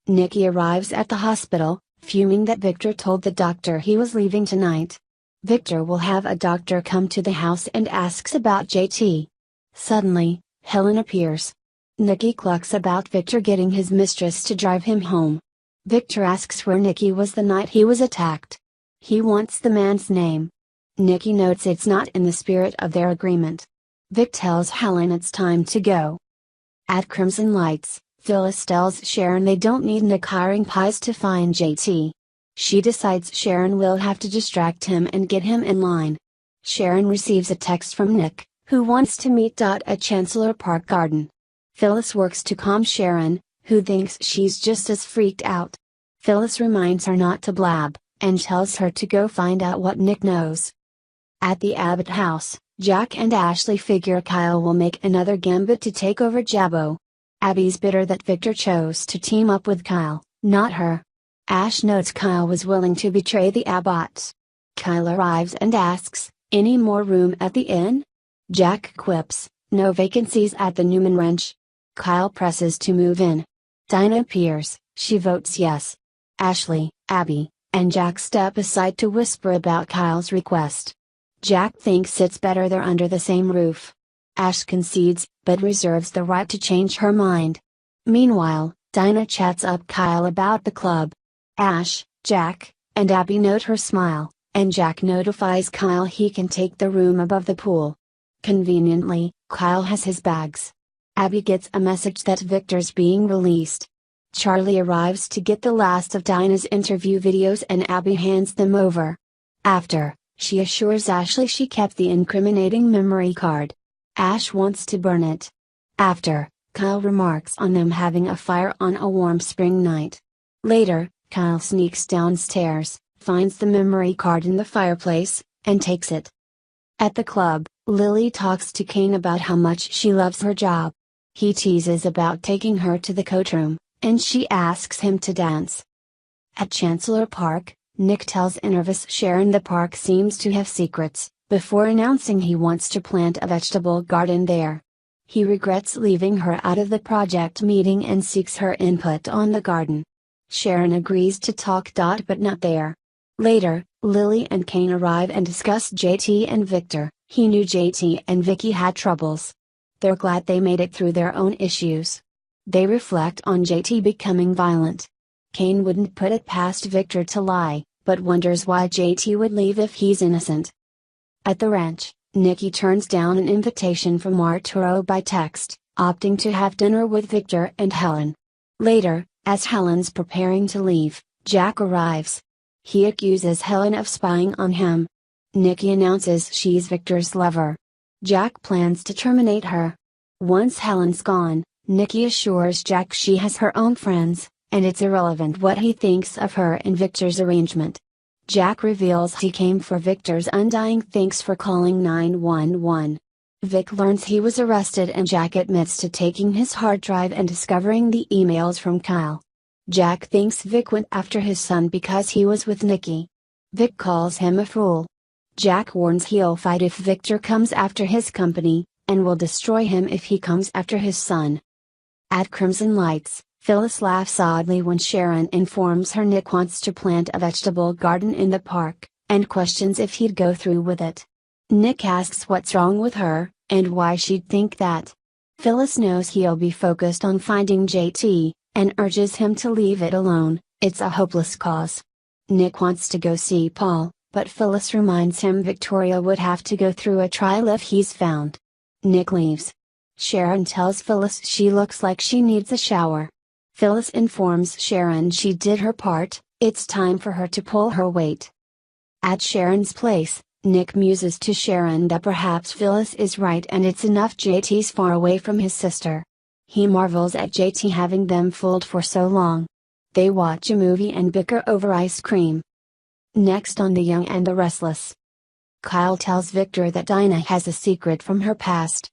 Nikki arrives at the hospital, fuming that Victor told the doctor he was leaving tonight. Victor will have a doctor come to the house and asks about JT. Suddenly, Helen appears. Nikki clucks about Victor getting his mistress to drive him home. Victor asks where Nikki was the night he was attacked. He wants the man's name. Nikki notes it's not in the spirit of their agreement. Vic tells Helen it's time to go. At Crimson Lights, Phyllis tells Sharon they don't need Nick hiring pies to find JT. She decides Sharon will have to distract him and get him in line. Sharon receives a text from Nick, who wants to meet at Chancellor Park Garden. Phyllis works to calm Sharon, who thinks she's just as freaked out. Phyllis reminds her not to blab, and tells her to go find out what Nick knows. At the Abbott house, Jack and Ashley figure Kyle will make another gambit to take over Jabbo. Abby's bitter that Victor chose to team up with Kyle, not her. Ash notes Kyle was willing to betray the Abbotts. Kyle arrives and asks, "Any more room at the inn?" Jack quips, "No vacancies at the Newman Ranch." Kyle presses to move in. Dinah appears, she votes yes. Ashley, Abby, and Jack step aside to whisper about Kyle's request. Jack thinks it's better they're under the same roof. Ash concedes, but reserves the right to change her mind. Meanwhile, Dinah chats up Kyle about the club. Ash, Jack, and Abby note her smile, and Jack notifies Kyle he can take the room above the pool. Conveniently, Kyle has his bags. Abby gets a message that Victor's being released. Charlie arrives to get the last of Dinah's interview videos and Abby hands them over. After, she assures Ashley she kept the incriminating memory card. Ash wants to burn it. After, Kyle remarks on them having a fire on a warm spring night. Later, Kyle sneaks downstairs, finds the memory card in the fireplace, and takes it. At the club, Lily talks to Kane about how much she loves her job. He teases about taking her to the coat room, and she asks him to dance. At Chancellor Park, Nick tells nervous Sharon the park seems to have secrets, before announcing he wants to plant a vegetable garden there. He regrets leaving her out of the project meeting and seeks her input on the garden. Sharon agrees to talk. But not there. Later, Lily and Kane arrive and discuss JT and Victor. He knew JT and Vicky had troubles. They're glad they made it through their own issues. They reflect on JT becoming violent. Kane wouldn't put it past Victor to lie, but wonders why JT would leave if he's innocent. At the ranch, Nikki turns down an invitation from Arturo by text, opting to have dinner with Victor and Helen. Later, as Helen's preparing to leave, Jack arrives. He accuses Helen of spying on him. Nikki announces she's Victor's lover. Jack plans to terminate her. Once Helen's gone, Nikki assures Jack she has her own friends, and it's irrelevant what he thinks of her and Victor's arrangement. Jack reveals he came for Victor's undying thanks for calling 911. Vic learns he was arrested and Jack admits to taking his hard drive and discovering the emails from Kyle. Jack thinks Vic went after his son because he was with Nikki. Vic calls him a fool. Jack warns he'll fight if Victor comes after his company, and will destroy him if he comes after his son. At Crimson Lights, Phyllis laughs oddly when Sharon informs her Nick wants to plant a vegetable garden in the park, and questions if he'd go through with it. Nick asks what's wrong with her, and why she'd think that. Phyllis knows he'll be focused on finding JT, and urges him to leave it alone, it's a hopeless cause. Nick wants to go see Paul, but Phyllis reminds him Victoria would have to go through a trial if he's found. Nick leaves. Sharon tells Phyllis she looks like she needs a shower. Phyllis informs Sharon she did her part, it's time for her to pull her weight. At Sharon's place, Nick muses to Sharon that perhaps Phyllis is right and it's enough JT's far away from his sister. He marvels at JT having them fooled for so long. They watch a movie and bicker over ice cream. Next on The Young and the Restless. Kyle tells Victor that Dinah has a secret from her past.